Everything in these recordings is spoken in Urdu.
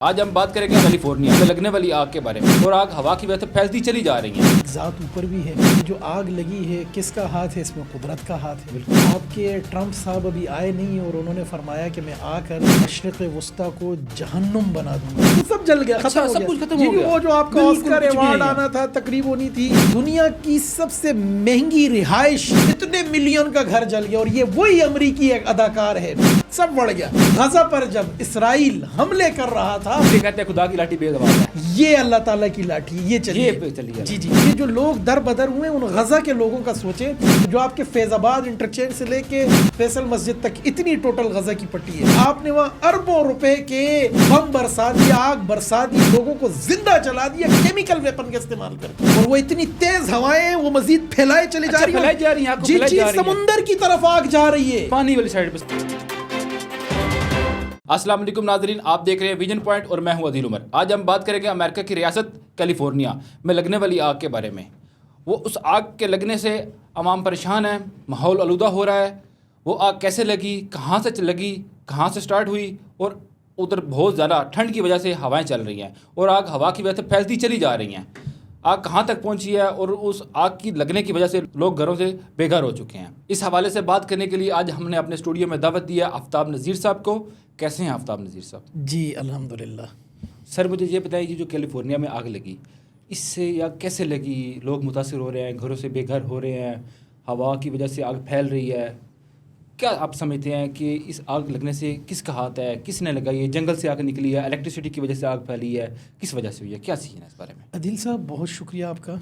آج ہم بات کریں گے کیلیفورنیا میں لگنے والی آگ کے بارے میں، اور آگ ہوا کی وجہ سے پھیلتی چلی جا رہی ہے۔ ذات اوپر بھی ہے، جو آگ لگی ہے کس کا ہاتھ ہے؟ اس میں قدرت کا ہاتھ ہے۔ آپ کے ٹرمپ صاحب ابھی آئے نہیں اور انہوں نے فرمایا کہ میں آ کر مشرق وسطی کو جہنم بنا دوں گا۔ سب جل گیا، ختم ہو سب گیا، کچھ ختم ہو گیا۔ وہ جو آپ کا آسکر ایوارڈ آنا تھا، تقریب ہونی تھی، دنیا کی سب سے مہنگی رہائش، اتنے ملین کا گھر جل گیا، اور یہ وہی امریکی ایک اداکار ہے، سب بڑھ گیا۔ غزہ پر جب اسرائیل حملے کر رہا تھا، یہ کہتے ہیں خدا کی لاٹھی بے زبان ہے، یہ اللہ تعالیٰ کی لاٹھی یہ چلی ہے۔ جی یہ جو لوگ در بدر ہوئے ان غزہ کے لوگوں کا سوچیں، جو آپ کے فیض آباد انٹرچینج سے لے کے فیصل مسجد تک اتنی ٹوٹل غزہ کی پٹی ہے، آپ نے وہاں اربوں روپے کے بم برسا دیا، آگ برسا دی، لوگوں کو زندہ جلا دیا کیمیکل ویپن کا استعمال کر کے، اور وہ اتنی تیز ہوائیں وہ مزید پھیلائے چلی جا رہی ہیں، جی سمندر کی طرف آگ جا رہی ہے، پانی والی سائڈ پہ۔ السلام علیکم ناظرین، آپ دیکھ رہے ہیں ویژن پوائنٹ اور میں ہوں عدیل عمر۔ آج ہم بات کریں گے امریکہ کی ریاست کیلیفورنیا میں لگنے والی آگ کے بارے میں۔ وہ اس آگ کے لگنے سے عوام پریشان ہے، ماحول آلودہ ہو رہا ہے۔ وہ آگ کیسے لگی، کہاں سے لگی، کہاں سے سٹارٹ ہوئی، اور ادھر بہت زیادہ ٹھنڈ کی وجہ سے ہوائیں چل رہی ہیں، اور آگ ہوا کی وجہ سے پھیلتی چلی جا رہی ہیں۔ آگ کہاں تک پہنچی ہے، اور اس آگ کی لگنے کی وجہ سے لوگ گھروں سے بے گھر ہو چکے ہیں۔ اس حوالے سے بات کرنے کے لیے آج ہم نے اپنے اسٹوڈیو میں دعوت دی ہے آفتاب نذیر صاحب کو۔ کیسے ہیں آفتاب نذیر صاحب؟ جی الحمدللہ۔ سر مجھے یہ بتائیے، جو کیلیفورنیا میں آگ لگی، اس سے یا کیسے لگی؟ لوگ متاثر ہو رہے ہیں، گھروں سے بے گھر ہو رہے ہیں، ہوا کی وجہ سے آگ پھیل رہی ہے۔ کیا آپ سمجھتے ہیں کہ اس آگ لگنے سے کس کا ہاتھ ہے، کس نے لگائی ہے؟ جنگل سے آگ نکلی ہے، الیکٹریسٹی کی وجہ سے آگ پھیلی ہے، کس وجہ سے ہوئی ہے؟ کیا سین ہے اس بارے میں؟ عدیل صاحب بہت شکریہ آپ کا۔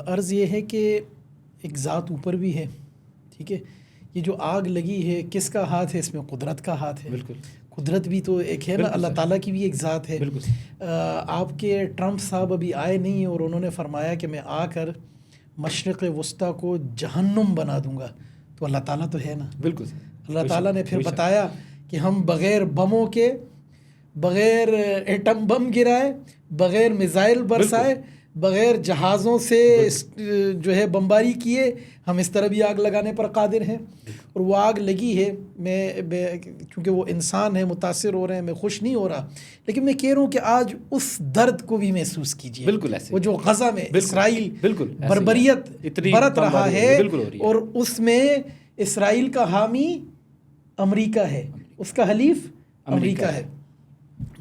عرض یہ ہے کہ ایک ذات اوپر بھی ہے، ٹھیک ہے، یہ جو آگ لگی ہے کس کا ہاتھ ہے؟ اس میں قدرت کا ہاتھ ہے۔ بالکل، قدرت بھی تو ایک ہے نا، اللہ تعالیٰ کی بھی ایک ذات ہے۔ بالکل۔ آپ کے ٹرمپ صاحب ابھی آئے نہیں اور انہوں نے فرمایا کہ میں آ کر مشرق وسطی کو جہنم بنا دوں گا، تو اللہ تعالیٰ تو ہے نا۔ بالکل، اللہ تعالیٰ نے پھر بتایا کہ ہم بغیر بموں کے، بغیر ایٹم بم گرائے، بغیر میزائل برسائے، بغیر جہازوں سے جو ہے بمباری کیے، ہم اس طرح بھی آگ لگانے پر قادر ہیں۔ اور وہ آگ لگی ہے، میں چونکہ وہ انسان ہے، متاثر ہو رہے ہیں، میں خوش نہیں ہو رہا، لیکن میں کہہ رہا ہوں کہ آج اس درد کو بھی محسوس کیجیے۔ بالکل ایسے وہ جو غزہ میں اسرائیل بالکل بربریت برت رہا ہے، اور اس میں اسرائیل کا حامی امریکہ ہے، اس کا حلیف امریکہ ہے۔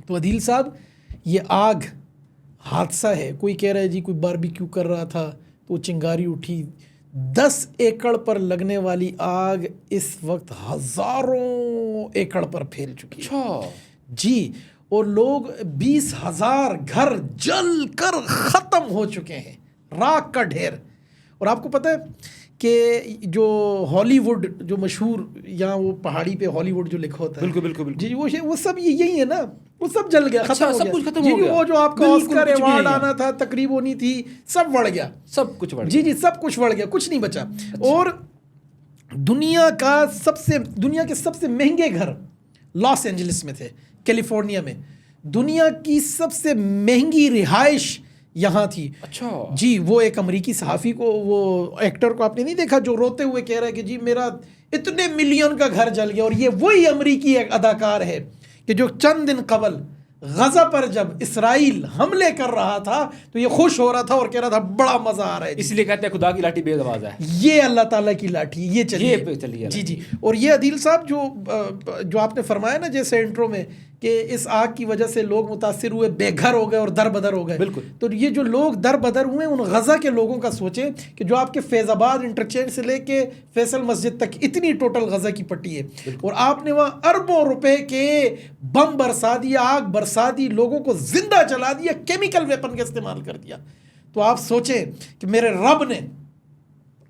تو عدیل صاحب، یہ آگ حادثہ ہے۔ کوئی کہہ رہا ہے جی کوئی باربیکیو کر رہا تھا تو چنگاری اٹھی۔ 10 ایکڑ پر لگنے والی آگ اس وقت ہزاروں ایکڑ پر پھیل چکی ہے۔ جی، اور لوگ 20,000 گھر جل کر ختم ہو چکے ہیں، راکھ کا ڈھیر۔ اور آپ کو پتہ ہے کہ جو ہالی ووڈ جو مشہور، یہاں وہ پہاڑی پہ ہالی ووڈ جو لکھا ہوتا ہے، بالکل جی وہ سب یہی ہے نا، وہ سب جل گیا، ختم ہو سب کچھ ختم ہو گیا۔ گیا۔ وہ جو آپ کا آسکر ایوارڈ آنا تھا، تقریب ہونی تھی، سب بڑھ گیا، سب کچھ بڑھ گیا۔ جی سب کچھ بڑھ گیا، کچھ نہیں بچا۔ اور دنیا کے سب سے مہنگے گھر لاس اینجلس میں تھے، کیلیفورنیا میں۔ دنیا کی سب سے مہنگی رہائش یہاں تھی۔ اچھا جی، وہ ایک امریکی صحافی کو، وہ ایکٹر کو آپ نے نہیں دیکھا جو روتے ہوئے کہہ رہا ہے کہ جی میرا اتنے ملین کا گھر جل گیا، اور یہ وہی امریکی ایک اداکار ہے کہ جو چند دن قبل غزہ پر جب اسرائیل حملے کر رہا تھا تو یہ خوش ہو رہا تھا اور کہہ رہا تھا بڑا مزہ آ رہا ہے۔ اس لیے کہتے ہیں خدا کی لاٹھی بے زبان ہے، یہ اللہ تعالیٰ کی لاٹھی یہ چلی۔ جی اور یہ عدیل صاحب جو آپ نے فرمایا نا جیسے انٹرو میں کہ اس آگ کی وجہ سے لوگ متاثر ہوئے، بے گھر ہو گئے اور در بدر ہو گئے، بالکل۔ تو یہ جو لوگ در بدر ہوئے ان غزہ کے لوگوں کا سوچیں کہ جو آپ کے فیض آباد انٹرچینج سے لے کے فیصل مسجد تک اتنی ٹوٹل غزہ کی پٹی ہے، اور آپ نے وہاں اربوں روپے کے بم برسا دیا، آگ برسا دی، لوگوں کو زندہ جلا دیا، کیمیکل ویپن کا استعمال کر دیا۔ تو آپ سوچیں کہ میرے رب نے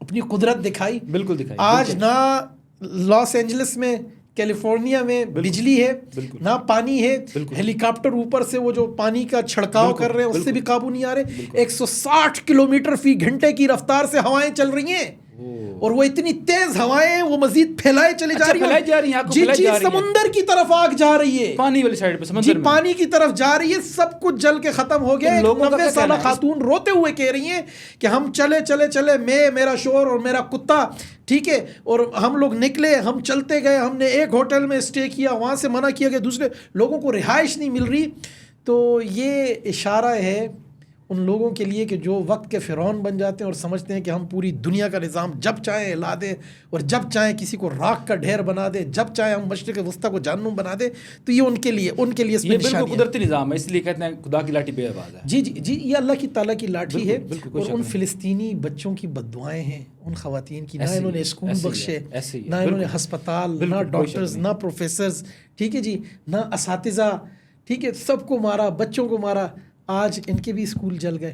اپنی قدرت دکھائی۔ بالکل دکھائی۔ آج نہ لاس اینجلس میں، کیلیفورنیا میں بجلی ہے، نہ پانی ہے، ہیلی کاپٹر اوپر سے وہ جو پانی کا چھڑکاؤ کر رہے ہیں اس سے بھی قابو نہیں آ رہے۔ 160 کلومیٹر فی گھنٹے کی رفتار سے ہوائیں چل رہی ہیں، اور وہ اتنی تیز ہوائیں وہ مزید پھیلائے چلی جا رہی ہیں، جی سمندر کی طرف آگ جا رہی ہے، پانی والی سائڈ پہ، جی پانی کی طرف جا رہی ہے، سب کچھ جل کے ختم ہو گیا۔ 90 سالہ خاتون روتے ہوئے کہہ رہی ہیں کہ ہم چلے میں، میرا شوہر اور میرا کتا، ٹھیک ہے، اور ہم لوگ نکلے، ہم چلتے گئے، ہم نے ایک ہوٹل میں اسٹے کیا، وہاں سے منع کیا کہ دوسرے لوگوں کو رہائش نہیں مل رہی۔ تو یہ اشارہ ہے ان لوگوں کے لیے کہ جو وقت کے فرعون بن جاتے ہیں اور سمجھتے ہیں کہ ہم پوری دنیا کا نظام جب چاہیں ہلا دیں اور جب چاہیں کسی کو راکھ کا ڈھیر بنا دیں، جب چاہیں ہم مشرق وسطیٰ کو جہنم بنا دیں، تو یہ ان کے لیے اس میں بالکل قدرتی نظام ہے، اس لیے کہتے ہیں خدا کی لاٹھی بے آواز ہے. جی یہ اللہ کی تعالیٰ کی لاٹھی ہے. اور ان فلسطینی بچوں کی بد دعائیں ہیں ان خواتین کی، نہ انہوں نے اسکول بخشے، نہ انہوں نے ہسپتال، نہ ڈاکٹرز، نہ پروفیسرز، ٹھیک ہے جی، نہ اساتذہ، ٹھیک ہے، سب کو مارا، بچوں کو مارا. آج ان کے بھی اسکول جل گئے،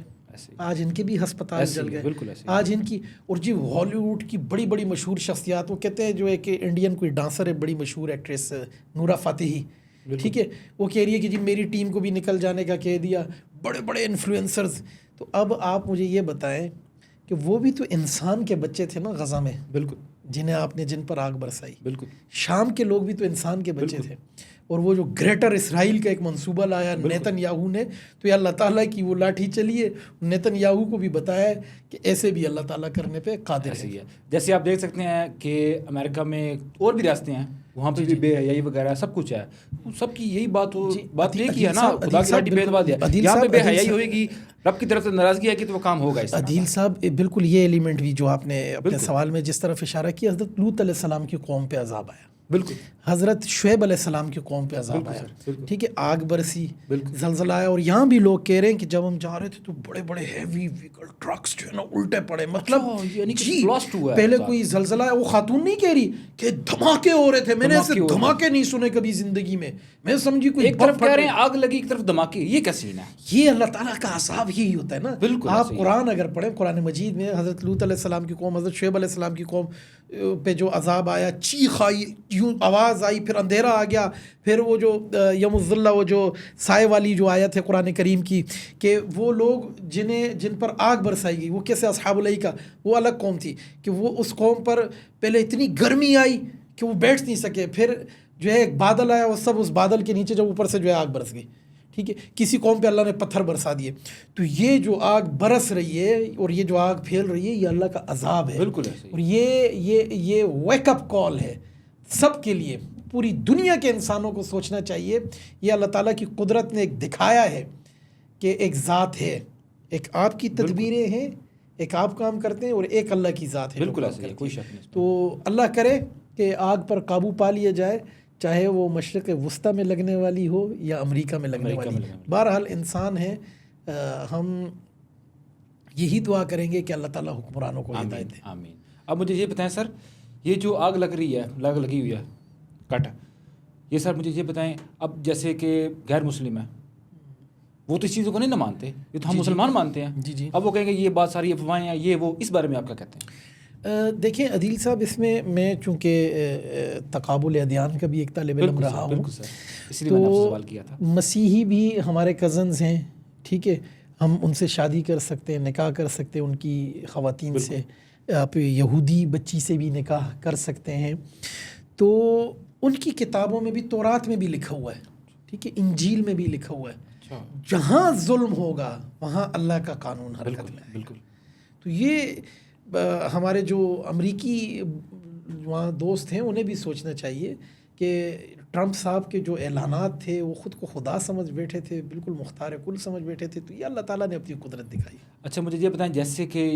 آج ان کے بھی ہسپتال جل گئے، آج ان کی. اور جی ہالی ووڈ کی بڑی بڑی مشہور شخصیات، وہ کہتے ہیں جو ایک انڈین کوئی ڈانسر ہے، بڑی مشہور ایکٹریس نورا فاتحی، ٹھیک ہے، وہ کہہ رہی ہے کہ جی میری ٹیم کو بھی نکل جانے کا کہہ دیا، بڑے بڑے انفلوئنسرز. تو اب آپ مجھے یہ بتائیں کہ وہ بھی تو انسان کے بچے تھے نا غزہ میں، بالکل، جن پر آگ برسائی. بالکل، شام کے لوگ بھی تو انسان کے بچے تھے. اور وہ جو گریٹر اسرائیل کا ایک منصوبہ لایا نیتن یاہو نے، تو یہ اللہ تعالیٰ کی وہ لاٹھی چلی ہے. نیتن یاہو کو بھی بتایا ہے کہ ایسے بھی اللہ تعالیٰ کرنے پہ قادر ہے. جیسے آپ دیکھ سکتے ہیں کہ امریکہ میں اور بھی ریاستیں ہیں، وہاں پہ بھی بے حیائی وغیرہ سب کچھ ہے. سب کی یہی بات یہ کی ہے نا، خدا کی لاٹھی بے اعتبار ہے. یہاں پہ بے حیائی ہوئے گی، رب کی طرف سے ناراضگی ہے کہ تو وہ کام ہوگا. عدیل صاحب بالکل یہ ایلیمنٹ بھی جو آپ نے اپنے سوال میں جس طرف اشارہ کیا، حضرت لوط علیہ السلام کی قوم پہ عذاب آیا، بالکل، حضرت شعیب علیہ السلام کی قوم پہ عذاب آیا، ٹھیک ہے، آگ برسی، زلزلہ آیا. اور یہاں بھی لوگ کہہ رہے ہیں کہ جب ہم جا رہے تھے تو بڑے بڑے ہیوی ویکل ٹرکس جو ہے نا الٹے پڑے. مطلب جی پہلے کوئی زلزلہ ہے، وہ خاتون نہیں کہہ رہی کہ دھماکے ہو رہے تھے، میں نے ایسے دھماکے نہیں سنے کبھی زندگی میں. میں سمجھی کوئی ایک طرف کہہ رہے ہیں آگ لگی، ایک طرف دھماکے، یہ کیا سین ہے؟ یہ اللہ تعالیٰ کا عذاب یہی ہوتا ہے نا. آپ قرآن اگر پڑھیں، قرآن مجید میں حضرت لوط علیہ السلام کی قوم، حضرت شعیب علیہ السلام کی قوم پہ جو عذاب آیا، چیخ آئی، یوں آواز آئی، پھر اندھیرا آ گیا، پھر وہ جو یوم الظلہ، وہ جو سائے والی جو آیت ہے قرآن کریم کی، کہ وہ لوگ جن پر آگ برسائی گئی، وہ کیسے اصحاب الایکہ، وہ الگ قوم تھی کہ وہ اس قوم پر پہلے اتنی گرمی آئی کہ وہ بیٹھ نہیں سکے، پھر جو ہے ایک بادل آیا، وہ سب اس بادل کے نیچے جو اوپر سے جو ہے آگ برس گئی، ٹھیک ہے. کسی قوم پہ اللہ نے پتھر برسا دیے. تو یہ جو آگ برس رہی ہے اور یہ جو آگ پھیل رہی ہے، یہ اللہ کا عذاب ہے. بالکل. اور یہ ویک اپ کال ہے سب کے لیے، پوری دنیا کے انسانوں کو سوچنا چاہیے. یہ اللہ تعالیٰ کی قدرت نے ایک دکھایا ہے کہ ایک ذات ہے، ایک آپ کی تدبیریں ہیں، ایک آپ کام کرتے ہیں، اور ایک اللہ کی ذات ہے. بالکل ایسا ہے، کوئی شک نہیں. تو اللہ کرے کہ آگ پر قابو پا لیا جائے، چاہے وہ مشرق وسطیٰ میں لگنے والی ہو یا امریکہ میں لگنے والی. بہرحال انسان ہیں، ہم یہی دعا کریں گے کہ اللہ تعالیٰ حکمرانوں کو ہدایت دے. آمین. اب مجھے یہ بتائیں سر، یہ جو آگ لگ رہی ہے، لگی ہوئی ہے کٹ، یہ سر مجھے یہ بتائیں، اب جیسے کہ غیر مسلم ہے، وہ تو اس چیزوں کو نہیں نہ مانتے، یہ تو ہم مسلمان مانتے ہیں. جی. اب وہ کہیں گے یہ بات ساری افواہیں ہیں، یہ وہ، اس بارے میں آپ کیا کہتے ہیں؟ دیکھیں عدیل صاحب، اس میں چونکہ تقابل ادیان کا بھی ایک طالب علم رہا ہوں، تو مسیحی بھی ہمارے کزنز ہیں، ٹھیک ہے، ہم ان سے شادی کر سکتے ہیں، نکاح کر سکتے ہیں ان کی خواتین سے. آپ یہودی بچی سے بھی نکاح کر سکتے ہیں. تو ان کی کتابوں میں بھی، تورات میں بھی لکھا ہوا ہے، ٹھیک ہے، انجیل میں بھی لکھا ہوا ہے، جہاں ظلم ہوگا وہاں اللہ کا قانون حرکت میں. بالکل. تو یہ ہمارے جو امریکی وہاں دوست ہیں انہیں بھی سوچنا چاہیے کہ ٹرمپ صاحب کے جو اعلانات تھے وہ خود کو خدا سمجھ بیٹھے تھے، بالکل مختار کل سمجھ بیٹھے تھے. تو یہ اللہ تعالیٰ نے اپنی قدرت دکھائی. اچھا مجھے یہ بتائیں، جیسے کہ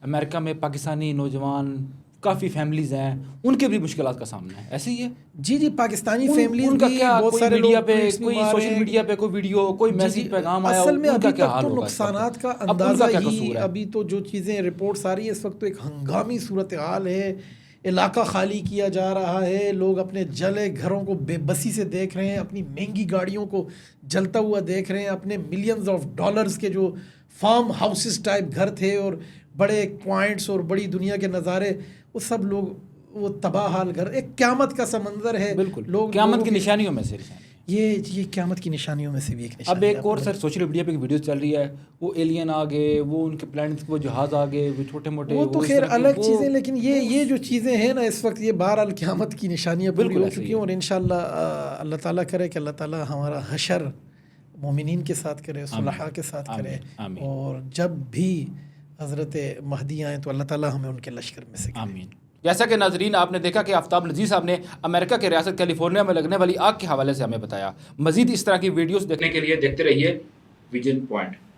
امریکہ میں پاکستانی نوجوان کافی فیملیز ہیں، ان کے بھی مشکلات کا سامنا ہے، ایسے ہی ہے؟ جی پاکستانی فیملیز ان کا کیا، بہت سارے میڈیا پہ، کوئی سوشل میڈیا پہ کوئی ویڈیو، کوئی میسیج پیغام آیا، اصل میں ابھی تک تو نقصانات کا اندازہ ہی، ابھی تو جو چیزیں رپورٹس آ رہی ہے اس وقت تو ایک ہنگامی صورتحال ہے. علاقہ خالی کیا جا رہا ہے، لوگ اپنے جلے گھروں کو بے بسی سے دیکھ رہے ہیں، اپنی مہنگی گاڑیوں کو جلتا ہوا دیکھ رہے ہیں، اپنے ملینز آف ڈالرز کے جو فارم ہاؤسز ٹائپ گھر تھے اور بڑے پوائنٹس اور بڑی دنیا کے نظارے، وہ سب لوگ وہ تباہ حال گھر. ایک قیامت کا سا منظر ہے. بالکل، لوگ قیامت کی نشانیوں میں سے یہ قیامت کی نشانیوں میں سے بھی ایک نشانی. اب ایک اور سر سوشل میڈیا پہ ویڈیوز چل رہی ہے، وہ ایلین آ گئے، وہ ان کے پلانٹس، وہ جہاز آ گئے، وہ چھوٹے موٹے، وہ تو خیر الگ چیزیں، لیکن یہ جو چیزیں ہیں نا اس وقت، یہ بہرحال قیامت کی نشانیاں پوری ہو چکی ہیں. اور انشاءاللہ اللہ تعالیٰ کرے کہ اللہ تعالیٰ ہمارا حشر مومنین کے ساتھ کرے، صلحاء کے ساتھ کرے. اور جب بھی حضرت مہدی آئیں تو اللہ تعالیٰ ہمیں ان کے لشکر میں سے کرے. آمین. جیسا کہ ناظرین آپ نے دیکھا کہ آفتاب نذیر صاحب نے امریکہ کے ریاست کیلیفورنیا میں لگنے والی آگ کے حوالے سے ہمیں بتایا. مزید اس طرح کی ویڈیوز دیکھنے کے لیے دیکھتے رہیے ویژن پوائنٹ.